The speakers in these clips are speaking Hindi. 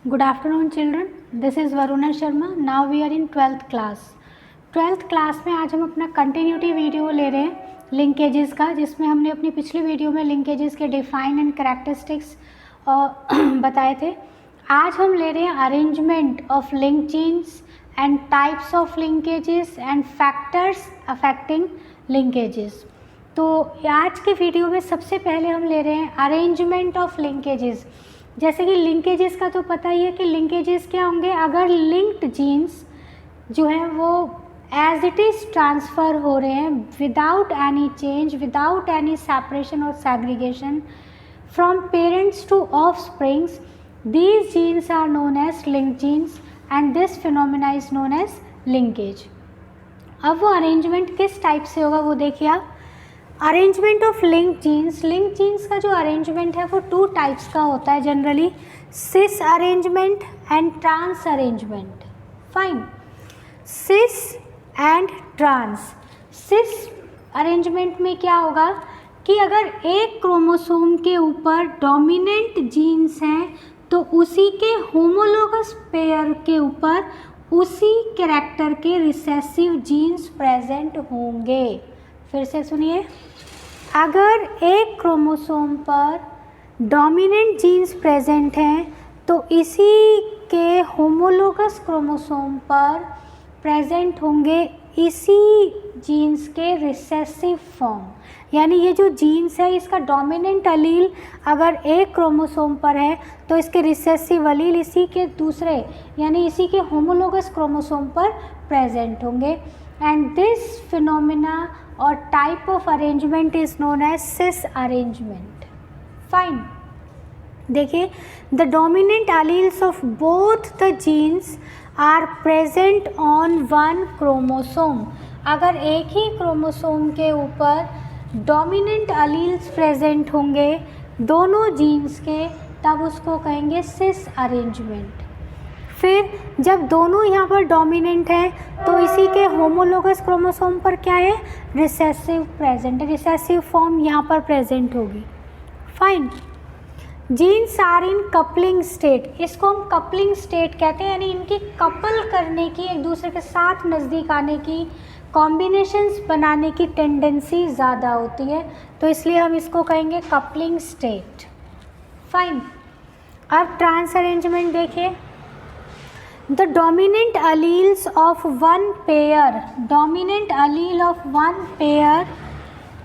Good afternoon children. This is Varuna Sharma. Now we are in 12th class. 12th class में आज हम अपना कंटिन्यूटी वीडियो ले रहे हैं लिंकेजेस का, जिसमें हमने अपनी पिछली वीडियो में लिंकेजेस के डिफाइन एंड कैरेक्टरिस्टिक्स बताए थे. आज हम ले रहे हैं arrangement of link chains and types of linkages and factors affecting linkages. तो आज के वीडियो में सबसे पहले हम ले रहे हैं अरेंजमेंट ऑफ लिंकेजेस. जैसे कि लिंकेजेस का तो पता ही है कि लिंकेजेस क्या होंगे. अगर लिंक्ड जीन्स जो है वो एज इट इज़ ट्रांसफ़र हो रहे हैं without any change, without any separation और segregation from parents to offsprings, these genes are known as linked genes and this phenomena is known as linkage. अब वो अरेंजमेंट किस टाइप से होगा वो देखिए आप. अरेंजमेंट ऑफ लिंक जीन्स का जो अरेंजमेंट है वो टू टाइप्स का होता है generally, cis arrangement and trans arrangement. Fine. Cis and trans. Cis arrangement में क्या होगा कि अगर एक क्रोमोसोम के ऊपर डोमिनेंट जीन्स हैं तो उसी के होमोलोगस पेयर के ऊपर उसी कैरेक्टर के रिसेसिव जीन्स प्रेजेंट होंगे. फिर से सुनिए. अगर एक क्रोमोसोम पर डोमिनेंट जीन्स प्रेजेंट हैं तो इसी के होमोलोगस क्रोमोसोम पर प्रेजेंट होंगे इसी जीन्स के रिसेसिव फॉर्म. यानी ये जो जीन्स है इसका डोमिनेंट अलील अगर एक क्रोमोसोम पर है तो इसके रिसेसिव अलील इसी के दूसरे यानी इसी के होमोलोगस क्रोमोसोम पर प्रेजेंट होंगे. एंड दिस फिनोमिना और type of arrangement is known as cis arrangement. Fine. देखिए, the dominant alleles of both the genes are present on one chromosome. अगर एक ही क्रोमोसोम के ऊपर डोमिनेंट अलील्स प्रेजेंट होंगे दोनों जीन्स के, तब उसको कहेंगे सिस अरेंजमेंट. फिर जब दोनों यहाँ पर डोमिनेंट हैं तो इसी के होमोलोगस क्रोमोसोम पर क्या है, रिसेसिव प्रेजेंट है, रिसेसिव फॉर्म यहाँ पर प्रेजेंट होगी. Fine. Genes are in coupling state. इसको हम कपलिंग स्टेट कहते हैं, यानी इनकी कपल करने की, एक दूसरे के साथ नज़दीक आने की, कॉम्बिनेशंस बनाने की टेंडेंसी ज़्यादा होती है, तो इसलिए हम इसको कहेंगे कपलिंग स्टेट. फाइन. अब ट्रांस अरेंजमेंट देखिए. The dominant alleles of one pair, dominant Aleel of one pair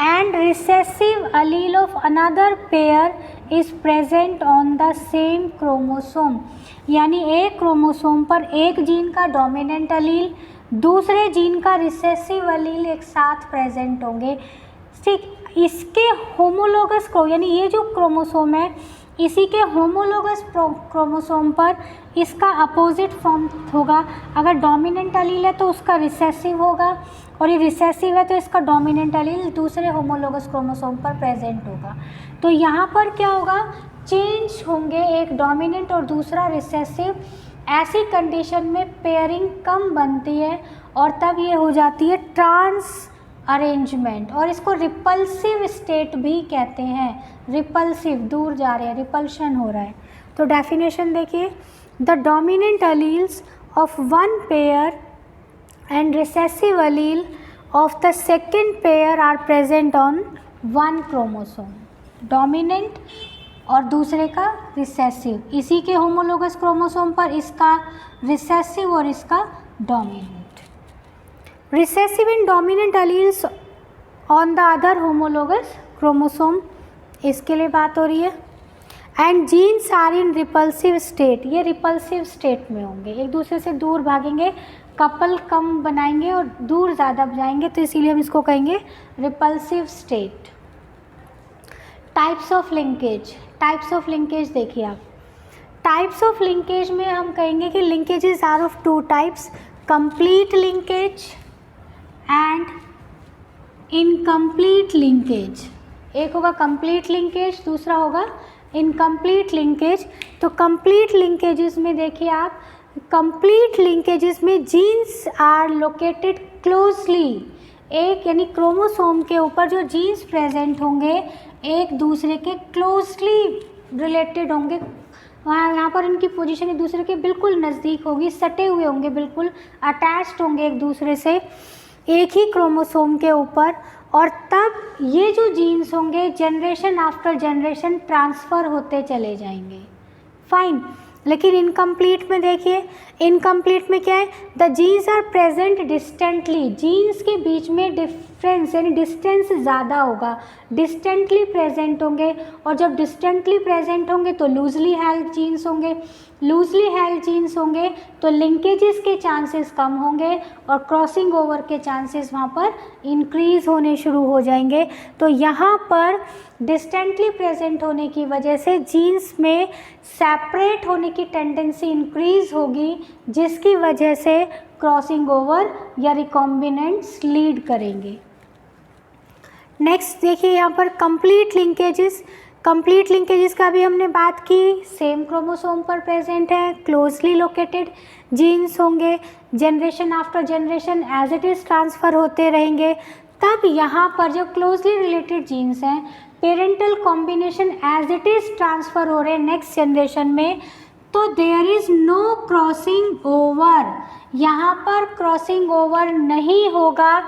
and recessive allele of another pair is present on the same chromosome. यानी एक क्रोमोसोम पर एक जीन का डोमिनेंट अलील दूसरे जीन का रिसेसिव अलील एक साथ प्रेजेंट होंगे. ठीक, इसके होमोलोगस यानी ये जो क्रोमोसोम है इसी के होमोलोगस क्रोमोसोम पर इसका अपोजिट फॉर्म होगा. अगर डोमिनेंट अलील है तो उसका रिसेसिव होगा और ये रिसेसिव है तो इसका डोमिनेंट अलील दूसरे होमोलोगस क्रोमोसोम पर प्रेजेंट होगा. तो यहाँ पर क्या होगा, चेंज होंगे, एक डोमिनेंट और दूसरा रिसेसिव. ऐसी कंडीशन में पेयरिंग कम बनती है और तब ये हो जाती है ट्रांस अरेंजमेंट, और इसको रिपल्सिव स्टेट भी कहते हैं. रिपल्सिव, दूर जा रहे हैं, रिपल्शन हो रहा है. तो डेफिनेशन देखिए. The dominant alleles of one pair and recessive allele of the second pair are present on one chromosome. Dominant और दूसरे का रिसेसिव, इसी के होमोलोगस क्रोमोसोम पर इसका रिसेसिव और इसका dominant. Recessive and dominant alleles on the other homologous chromosome, इसके लिए बात हो रही है. And genes are in repulsive state, ये रिपल्सिव स्टेट में होंगे, एक दूसरे से दूर भागेंगे, कपल कम बनाएंगे और दूर ज़्यादा जाएंगे, तो इसीलिए हम इसको कहेंगे repulsive state. Types of linkage. Types of linkage देखिए आप. टाइप्स ऑफ लिंकेज में हम कहेंगे कि linkages are of two types, complete linkage and incomplete linkage. एक होगा कंप्लीट लिंकेज, दूसरा होगा इनकम्प्लीट लिंकेज. तो कंप्लीट लिंकेजेस में देखिए आप, कंप्लीट लिंकेजेस में जीन्स आर लोकेटेड क्लोजली. एक यानी क्रोमोसोम के ऊपर जो जीन्स प्रेजेंट होंगे एक दूसरे के क्लोजली रिलेटेड होंगे, वहाँ यहाँ पर इनकी पोजीशन एक दूसरे के बिल्कुल नज़दीक होगी, सटे हुए होंगे, बिल्कुल अटैच्ड होंगे एक दूसरे से, एक ही क्रोमोसोम के ऊपर। और तब ये जो जीन्स होंगे जनरेशन आफ्टर जनरेशन ट्रांसफ़र होते चले जाएंगे। फाइन। लेकिन इनकम्प्लीट में देखिए, इनकम्प्लीट में क्या है, the genes are present distantly, genes के बीच में डिफरेंस यानी डिस्टेंस ज़्यादा होगा, डिस्टेंटली प्रेजेंट होंगे। और जब डिस्टेंटली प्रेजेंट होंगे तो लूजली हेल्ड जीन्स होंगे, लूजली हेल्ड जीन्स होंगे तो लिंकेजेस के चांसेस कम होंगे और क्रॉसिंग ओवर के चांसेस वहाँ पर इंक्रीज होने शुरू हो जाएंगे। तो यहाँ पर डिस्टेंटली प्रेजेंट होने की वजह से जीन्स में सेपरेट होने की टेंडेंसी इंक्रीज होगी, जिसकी वजह से क्रॉसिंग ओवर या रिकॉम्बिनेंट्स लीड करेंगे। नेक्स्ट देखिए यहाँ पर कंप्लीट लिंकेजेस। कंप्लीट लिंकेजेस का भी हमने बात की, सेम क्रोमोसोम पर प्रेजेंट है, क्लोजली लोकेटेड जीन्स होंगे, generation after generation as it is transfer होते रहेंगे। तब यहाँ पर जो क्लोजली रिलेटेड जीन्स हैं, parental combination as it is transfer हो रहे हैं नेक्स्ट जनरेशन में, तो there is no crossing over, यहाँ पर क्रॉसिंग ओवर नहीं होगा।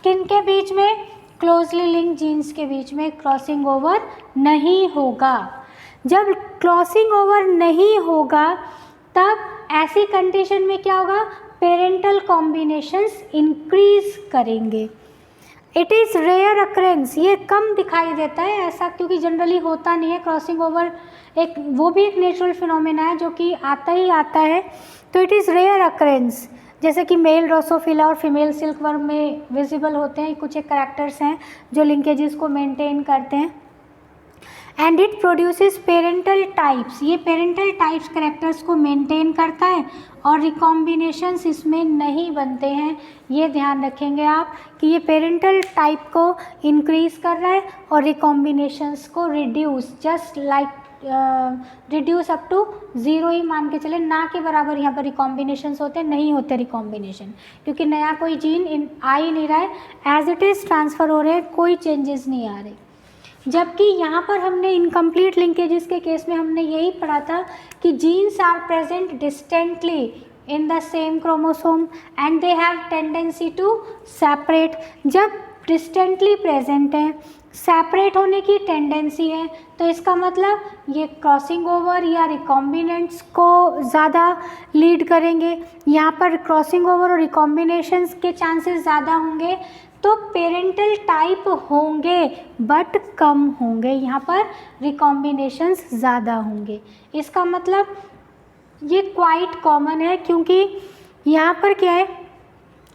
किन के बीच में? क्लोजली लिंक जीन्स के बीच में क्रॉसिंग ओवर नहीं होगा। जब क्रॉसिंग ओवर नहीं होगा तब ऐसी कंडीशन में क्या होगा, पेरेंटल कॉम्बिनेशंस इंक्रीज करेंगे। इट इज़ रेयर अक्रेंस, ये कम दिखाई देता है ऐसा, क्योंकि जनरली होता नहीं है क्रॉसिंग ओवर, एक वो भी एक नेचुरल फिनोमेना है जो कि आता ही आता है। तो इट इज़ रेयर अक्रेंस, जैसे कि मेल ड्रोसोफिला और फीमेल सिल्कवर्म में विजिबल होते हैं, कुछ एक करैक्टर्स हैं जो लिंकेजेस को मेंटेन करते हैं। And it produces parental types, ये पेरेंटल टाइप्स करैक्टर्स को मेंटेन करता है और रिकॉम्बिनेशंस इसमें नहीं बनते हैं। ये ध्यान रखेंगे आप कि ये पेरेंटल टाइप को इंक्रीज़ कर रहा है और रिकॉम्बिनेशंस को reduce, just like reduce up to 0 ही मान के चले, ना के बराबर यहाँ पर रिकॉम्बिनेशंस होते नहीं होते रिकॉम्बिनेशन, क्योंकि नया कोई जीन आ ही नहीं रहा है, एज इट इज़ ट्रांसफ़र हो रहे हैं, कोई चेंजेस नहीं आ रहे। जबकि यहाँ पर हमने इनकम्प्लीट लिंकेजेस के केस में हमने यही पढ़ा था कि genes are present distantly in the same chromosome and they have tendency to separate. जब डिस्टेंटली प्रेजेंट है, सेपरेट होने की टेंडेंसी है, तो इसका मतलब ये क्रॉसिंग ओवर या रिकॉम्बिनेंट्स को ज़्यादा लीड करेंगे। यहाँ पर क्रॉसिंग ओवर और रिकॉम्बिनेशंस के चांसेस ज़्यादा होंगे, तो पेरेंटल टाइप होंगे बट कम होंगे, यहाँ पर रिकॉम्बिनेशंस ज़्यादा होंगे। इसका मतलब ये क्वाइट कॉमन है, क्योंकि यहाँ पर क्या है,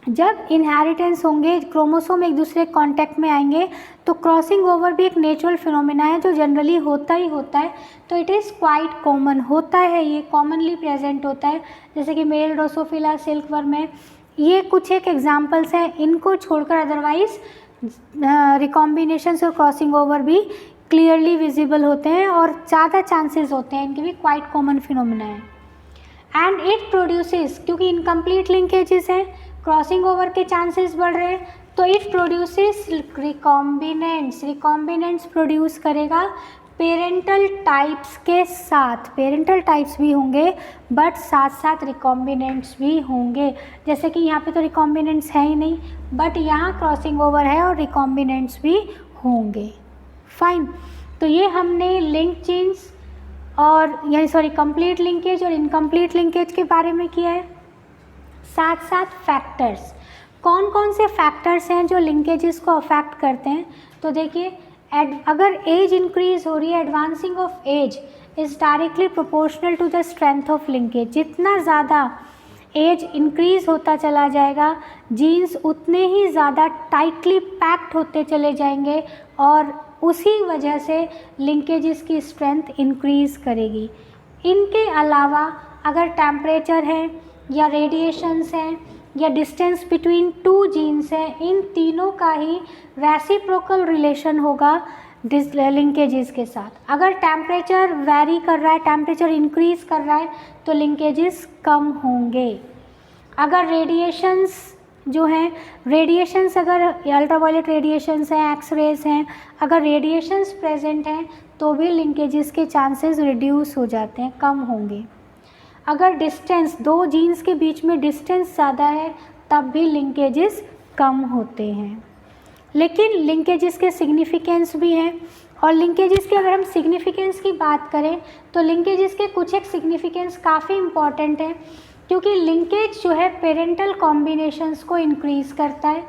जब इनहेरिटेंस होंगे, क्रोमोसोम एक दूसरे कांटेक्ट में आएंगे, तो क्रॉसिंग ओवर भी एक नेचुरल फिनोमेना है जो जनरली होता ही होता है। तो इट इज़ क्वाइट कॉमन, होता है, ये कॉमनली प्रेजेंट होता है, जैसे कि मेल ड्रोसोफिला सिल्कवर्म में। ये कुछ एक एग्जांपल्स हैं, इनको छोड़कर अदरवाइज रिकॉम्बिनेशंस और क्रॉसिंग ओवर भी क्लियरली विजिबल होते हैं और ज़्यादा चांसेस होते हैं, इनके भी क्वाइट कॉमन फिनोमेना है। एंड इट प्रोड्यूसेस, क्योंकि इनकम्प्लीट लिंकेजेस हैं, क्रॉसिंग ओवर के चांसेस बढ़ रहे हैं, तो it produces recombinants, recombinants produce करेगा पेरेंटल टाइप्स के साथ, पेरेंटल टाइप्स भी होंगे बट साथ साथ रिकॉम्बिनेंट्स भी होंगे। जैसे कि यहाँ पे तो रिकॉम्बिनेंट्स है ही नहीं, बट यहाँ क्रॉसिंग ओवर है और रिकॉम्बिनेंट्स भी होंगे। फाइन। तो ये हमने लिंक चेन्स और यानी कंप्लीट लिंकेज और इनकम्प्लीट लिंकेज के बारे में किया है। साथ साथ फैक्टर्स, कौन कौन से फैक्टर्स हैं जो लिंकेजेस को अफेक्ट करते हैं, तो देखिए अगर एज इंक्रीज हो रही है, advancing of age is directly proportional to the strength of linkage. जितना ज़्यादा एज इंक्रीज होता चला जाएगा, जीन्स उतने ही ज़्यादा टाइटली पैक्ड होते चले जाएंगे और उसी वजह से लिंकेजेस की स्ट्रेंथ इंक्रीज करेगी। इनके अलावा अगर टेम्परेचर है या रेडिएशंस हैं या डिस्टेंस बिटवीन टू जीन्स हैं, इन तीनों का ही रेसिप्रोकल रिलेशन होगा लिंकेजेस के साथ। अगर टेम्परेचर वैरी कर रहा है, टेम्परेचर इंक्रीज कर रहा है, तो लिंकेजेस कम होंगे। अगर रेडिएशंस जो हैं, रेडिएशंस अगर अल्ट्रावायलेट रेडिएशंस हैं, एक्सरेज हैं, अगर रेडिएशंस प्रेजेंट हैं तो भी लिंकेजेस के चांसेस रिड्यूस हो जाते हैं, कम होंगे। अगर डिस्टेंस, दो जीन्स के बीच में डिस्टेंस ज़्यादा है तब भी लिंकेजेस कम होते हैं। लेकिन लिंकेजेस के सिग्निफिकेंस भी हैं, और लिंकेजेस के अगर हम सिग्निफिकेंस की बात करें तो लिंकेजेस के कुछ एक सिग्निफिकेंस काफ़ी इम्पॉर्टेंट है, क्योंकि लिंकेज जो है पेरेंटल कॉम्बिनेशंस को इंक्रीज़ करता है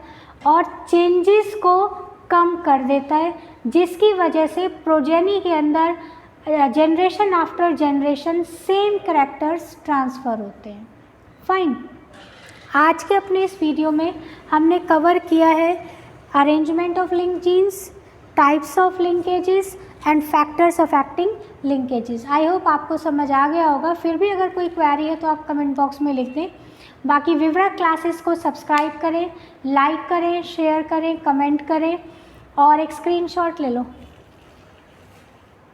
और चेंजेस को कम कर देता है, जिसकी वजह से प्रोजेनी के अंदर generation after generation same characters transfer होते हैं। फाइन, आज के अपने इस वीडियो में हमने कवर किया है arrangement of link genes, types of linkages and factors affecting linkages. I hope आपको समझ आ गया होगा। फिर भी अगर कोई क्वेरी है तो आप कमेंट बॉक्स में लिख दें। बाकी विवरा क्लासेस को सब्सक्राइब करें, लाइक करें, शेयर करें, कमेंट करें और एक स्क्रीनशॉट ले लो।